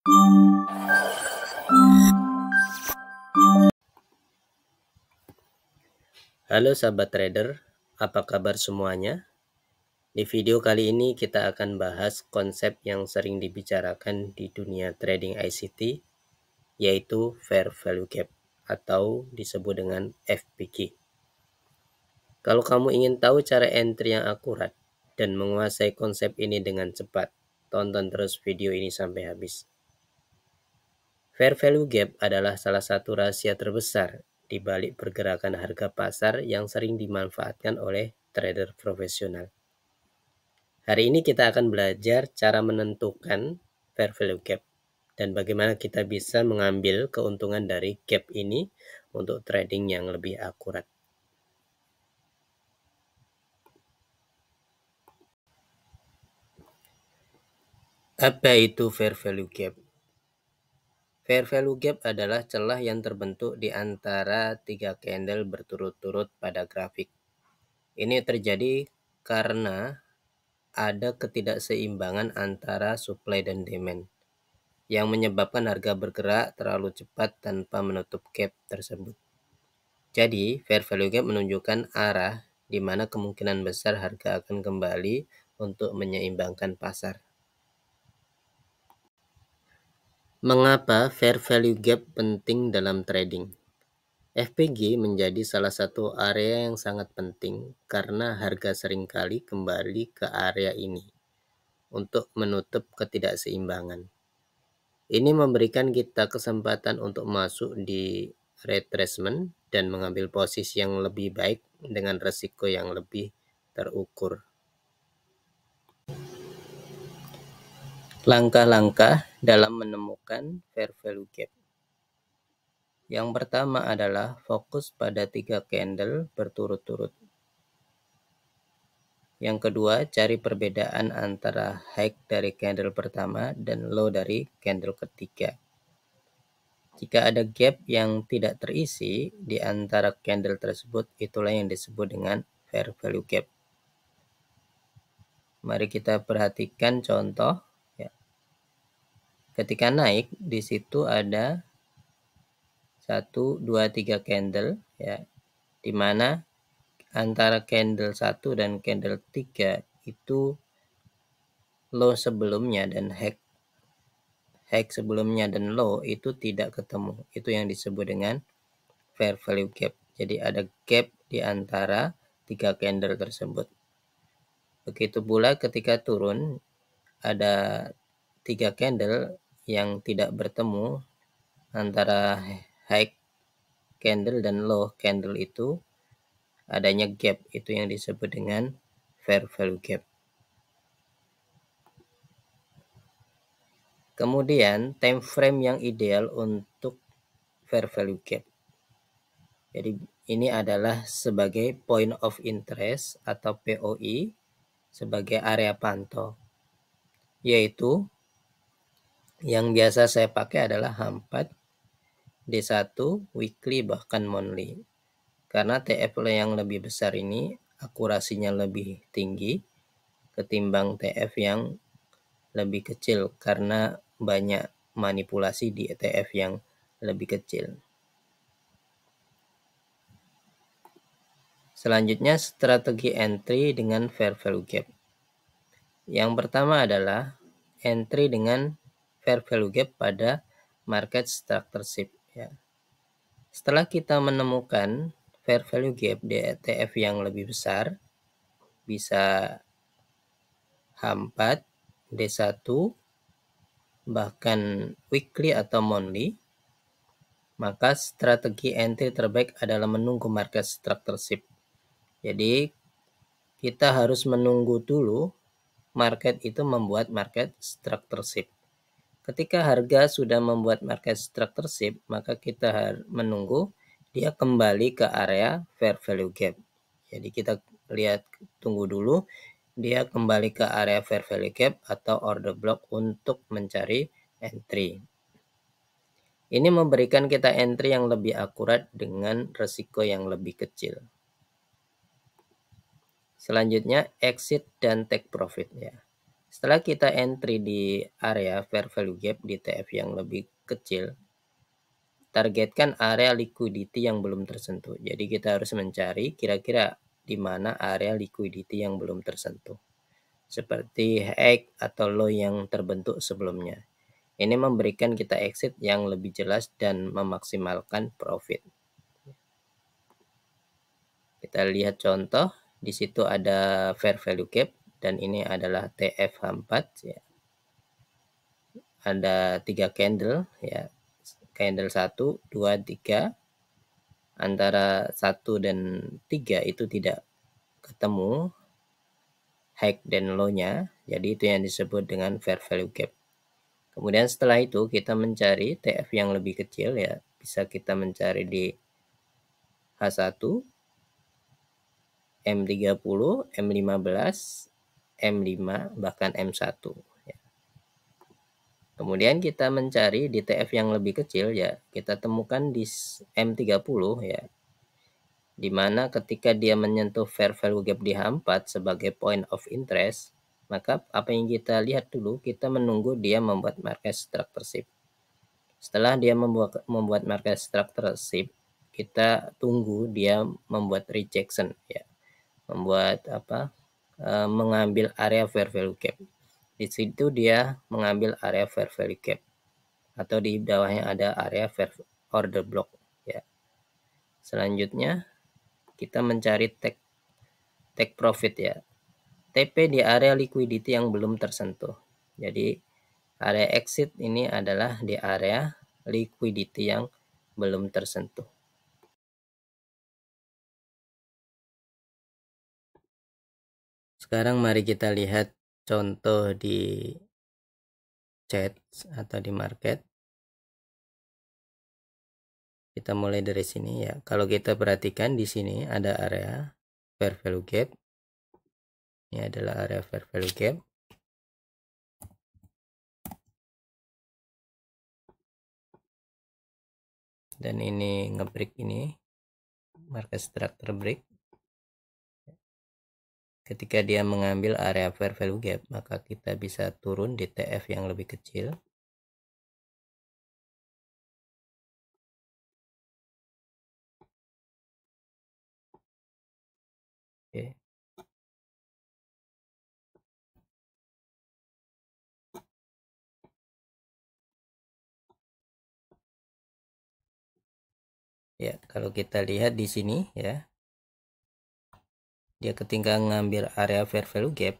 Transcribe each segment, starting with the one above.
Halo sahabat trader, apa kabar semuanya? Di video kali ini kita akan bahas konsep yang sering dibicarakan di dunia trading ICT, yaitu Fair Value Gap atau disebut dengan FVG. Kalau kamu ingin tahu cara entry yang akurat dan menguasai konsep ini dengan cepat, tonton terus video ini sampai habis. Fair Value Gap adalah salah satu rahasia terbesar di balik pergerakan harga pasar yang sering dimanfaatkan oleh trader profesional. Hari ini kita akan belajar cara menentukan Fair Value Gap dan bagaimana kita bisa mengambil keuntungan dari gap ini untuk trading yang lebih akurat. Apa itu Fair Value Gap? Fair Value Gap adalah celah yang terbentuk di antara 3 candle berturut-turut pada grafik. Ini terjadi karena ada ketidakseimbangan antara supply dan demand yang menyebabkan harga bergerak terlalu cepat tanpa menutup gap tersebut. Jadi, Fair Value Gap menunjukkan arah di mana kemungkinan besar harga akan kembali untuk menyeimbangkan pasar. Mengapa Fair Value Gap penting dalam trading? FVG menjadi salah satu area yang sangat penting karena harga seringkali kembali ke area ini untuk menutup ketidakseimbangan. Ini memberikan kita kesempatan untuk masuk di retracement dan mengambil posisi yang lebih baik dengan resiko yang lebih terukur. Langkah-langkah dalam menemukan Fair Value Gap. Yang pertama adalah fokus pada 3 candle berturut-turut. Yang kedua, cari perbedaan antara high dari candle pertama dan low dari candle ketiga. Jika ada gap yang tidak terisi di antara candle tersebut, itulah yang disebut dengan Fair Value Gap. Mari kita perhatikan contoh. Ya. Ketika naik, di situ ada 1, 2, 3 candle, ya, di mana antara candle 1 dan candle 3 itu low sebelumnya dan high sebelumnya dan low itu tidak ketemu. Itu yang disebut dengan Fair Value Gap. Jadi ada gap di antara 3 candle tersebut. Begitu pula ketika turun, ada 3 candle yang tidak bertemu antara high candle dan low candle itu, adanya gap, itu yang disebut dengan Fair Value Gap. Kemudian time frame yang ideal untuk Fair Value Gap. Jadi ini adalah sebagai point of interest atau POI sebagai area pantau, yaitu yang biasa saya pakai adalah H4, D1, weekly bahkan monthly. Karena TF yang lebih besar ini akurasinya lebih tinggi ketimbang TF yang lebih kecil karena banyak manipulasi di ETF yang lebih kecil. Selanjutnya strategi entry dengan Fair Value Gap. Yang pertama adalah entry dengan Fair Value Gap pada market structure shift. Ya. Setelah kita menemukan Fair Value Gap di ETF yang lebih besar, bisa H4, D1, bahkan weekly atau monthly, maka strategi entry terbaik adalah menunggu market structure shift. Jadi kita harus menunggu dulu market itu membuat market structure shift. Ketika harga sudah membuat market structure shift, maka kita harus menunggu dia kembali ke area Fair Value Gap. Jadi kita lihat, tunggu dulu dia kembali ke area Fair Value Gap atau order block untuk mencari entry. Ini memberikan kita entry yang lebih akurat dengan resiko yang lebih kecil. Selanjutnya exit dan take profit, ya. Setelah kita entry di area fair value gap di TF yang lebih kecil, targetkan area liquidity yang belum tersentuh. Jadi kita harus mencari kira-kira di mana area liquidity yang belum tersentuh. Seperti high atau low yang terbentuk sebelumnya. Ini memberikan kita exit yang lebih jelas dan memaksimalkan profit. Kita lihat contoh, di situ ada fair value gap dan ini adalah TF4 ya. Ada 3 candle ya. Candle 1, 2, 3. Antara 1 dan 3 itu tidak ketemu high dan low-nya. Jadi itu yang disebut dengan fair value gap. Kemudian setelah itu kita mencari TF yang lebih kecil ya. Bisa kita mencari di H1, M30, M15, M5, bahkan M1. Ya. Kemudian kita mencari di TF yang lebih kecil ya. Kita temukan di M30 ya. Dimana ketika dia menyentuh fair value gap di H4 sebagai point of interest, maka apa yang kita lihat dulu, kita menunggu dia membuat market structure shift. Setelah dia membuat market structure shift, kita tunggu dia membuat rejection ya, membuat mengambil area fair value gap. Di situ dia mengambil area fair value gap atau di bawahnya ada area fair order block ya. Selanjutnya kita mencari take profit ya. TP di area liquidity yang belum tersentuh. Jadi area exit ini adalah di area liquidity yang belum tersentuh. Sekarang mari kita lihat contoh di chart atau di market. Kita mulai dari sini ya. Kalau kita perhatikan di sini ada area fair value gap. Ini adalah area fair value gap. Dan ini ngebreak ini market structure break. Ketika dia mengambil area fair value gap, maka kita bisa turun di TF yang lebih kecil. Oke. Ya, kalau kita lihat di sini ya, dia ketika ngambil area fair value gap,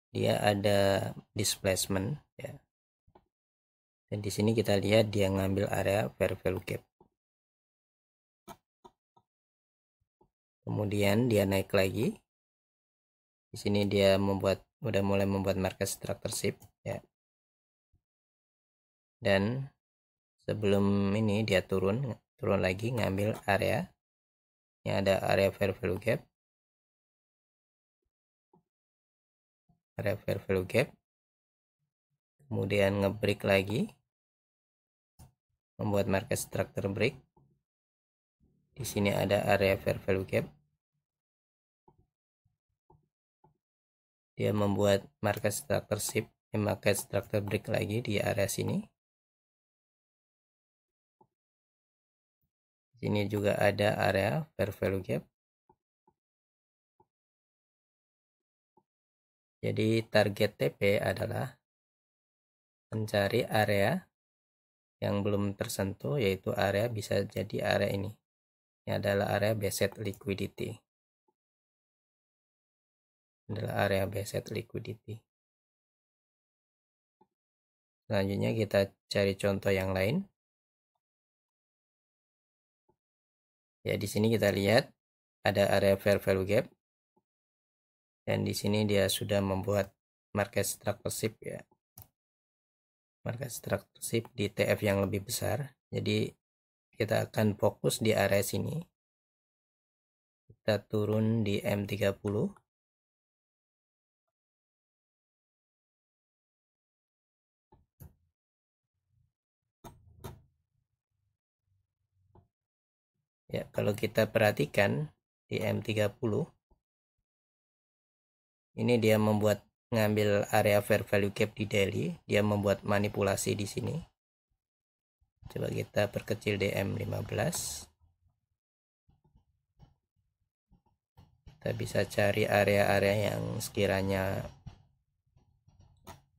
dia ada displacement ya. Dan di sini kita lihat dia ngambil area fair value gap. Kemudian dia naik lagi. Di sini dia udah mulai membuat market structure shift ya. Dan sebelum ini dia turun lagi ngambil area yang ada area fair value gap. Area fair value gap. Kemudian ngebreak lagi. Membuat market structure break. Di sini ada area fair value gap. Dia membuat market structure shift, market structure break lagi di area sini. Sini juga ada area fair value gap. Jadi target TP adalah mencari area yang belum tersentuh, yaitu area bisa jadi area ini. Ini adalah area based liquidity. Adalah area based liquidity. Selanjutnya kita cari contoh yang lain. Ya, di sini kita lihat ada area fair value gap. Dan di sini dia sudah membuat market structure shift ya. Market structure shift di TF yang lebih besar. Jadi kita akan fokus di area sini. Kita turun di M30. Ya, kalau kita perhatikan di M30 ini dia membuat ngambil area fair value gap di daily, dia membuat manipulasi di sini. Coba kita perkecil DM15. Kita bisa cari area-area yang sekiranya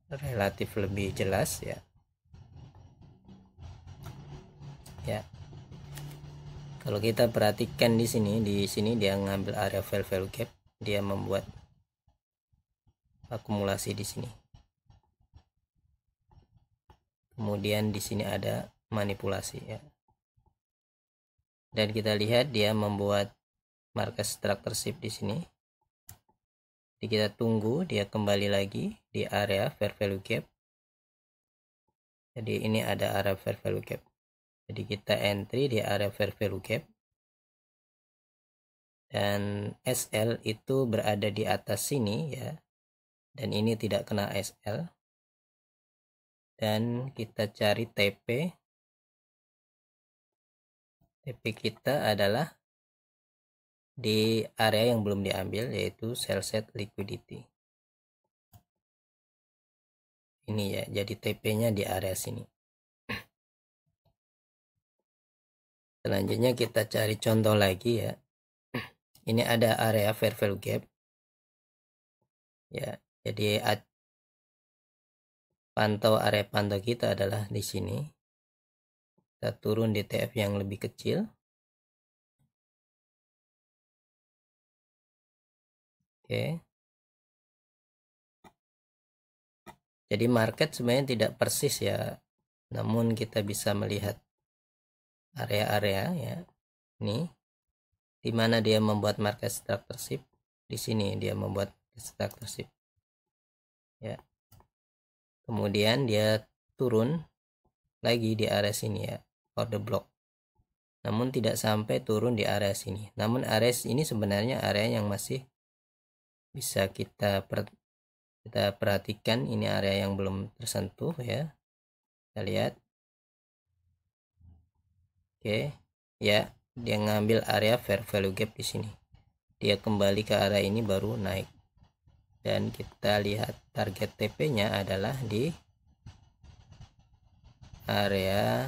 relatif lebih jelas ya. Ya. Kalau kita perhatikan di sini dia ngambil area fair value gap, dia membuat akumulasi di sini. Kemudian di sini ada manipulasi ya. Dan kita lihat dia membuat market structureship di sini. Jadi kita tunggu dia kembali lagi di area fair value gap. Jadi ini ada area fair value gap. Jadi kita entry di area fair value gap. Dan SL itu berada di atas sini ya. Dan ini tidak kena SL. Dan kita cari TP. TP kita adalah di area yang belum diambil, yaitu sell set liquidity. Ini ya, jadi TP-nya di area sini. Selanjutnya kita cari contoh lagi ya. Ini ada area fair value gap. Ya, jadi area pantau kita adalah di sini. Kita turun di TF yang lebih kecil. Oke. Jadi market sebenarnya tidak persis ya. Namun kita bisa melihat area-area ya. Ini di mana dia membuat market structureship. Di sini dia membuat structureship. Ya. Kemudian dia turun lagi di area sini ya, order block. Namun tidak sampai turun di area sini. Namun area ini sebenarnya area yang masih bisa kita perhatikan. Ini area yang belum tersentuh ya. Kita lihat. Oke. Ya, dia ngambil area fair value gap di sini. Dia kembali ke area ini baru naik. Dan kita lihat target TP-nya adalah di area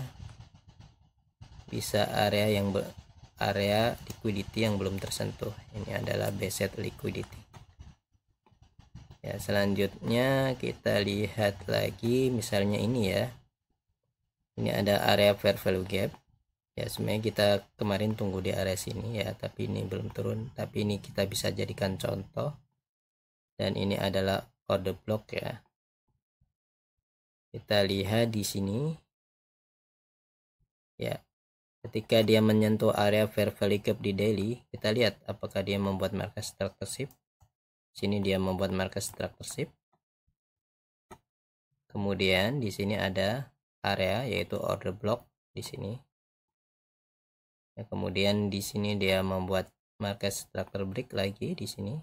area liquidity yang belum tersentuh. Ini adalah BZ liquidity. Ya, selanjutnya kita lihat lagi misalnya ini ya. Ini ada area fair value gap. Ya, sebenarnya kita kemarin tunggu di area sini ya, tapi ini belum turun. Tapi ini kita bisa jadikan contoh. Dan ini adalah order block ya. Kita lihat di sini. Ya, ketika dia menyentuh area fair value gap di daily, kita lihat apakah dia membuat market structureship. Sini dia membuat market structureship. Kemudian di sini ada area yaitu order block di sini. Ya, kemudian di sini dia membuat market structure break lagi di sini.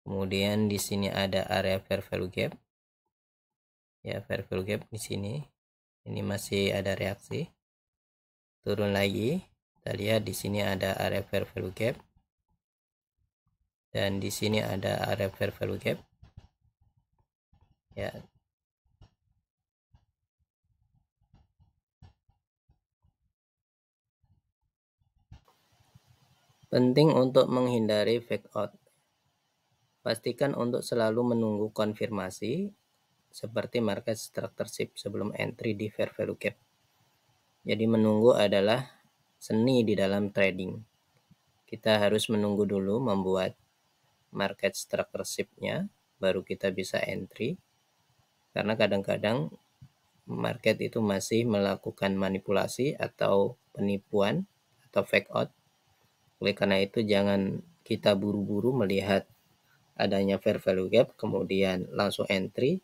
Kemudian di sini ada area fair value gap. Ya, fair value gap di sini. Ini masih ada reaksi. Turun lagi. Kita lihat di sini ada area fair value gap. Dan di sini ada area fair value gap. Ya. Penting untuk menghindari fake out. Pastikan untuk selalu menunggu konfirmasi seperti market structureship sebelum entry di fair value gap. Jadi menunggu adalah seni di dalam trading. Kita harus menunggu dulu membuat market structureship-nya, baru kita bisa entry. Karena kadang-kadang market itu masih melakukan manipulasi atau penipuan atau fake out. Oleh karena itu jangan kita buru-buru melihat adanya fair value gap kemudian langsung entry.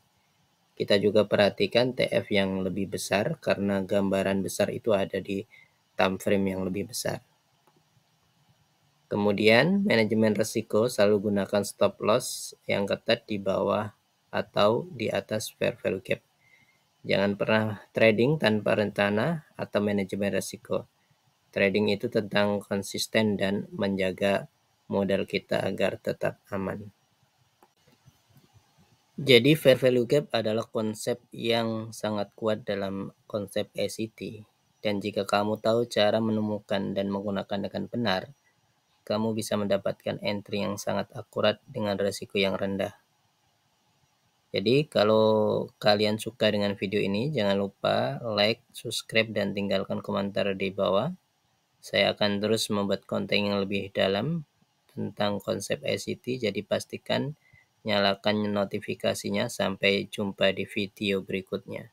Kita juga perhatikan TF yang lebih besar karena gambaran besar itu ada di time frame yang lebih besar. Kemudian manajemen risiko selalu gunakan stop loss yang ketat di bawah atau di atas fair value gap. Jangan pernah trading tanpa rencana atau manajemen risiko. Trading itu tentang konsisten dan menjaga modal kita agar tetap aman. Jadi fair value gap adalah konsep yang sangat kuat dalam konsep ICT. Dan jika kamu tahu cara menemukan dan menggunakan dengan benar, kamu bisa mendapatkan entry yang sangat akurat dengan risiko yang rendah. Jadi kalau kalian suka dengan video ini, jangan lupa like, subscribe, dan tinggalkan komentar di bawah. Saya akan terus membuat konten yang lebih dalam tentang konsep ICT, jadi pastikan nyalakan notifikasinya. Sampai jumpa di video berikutnya.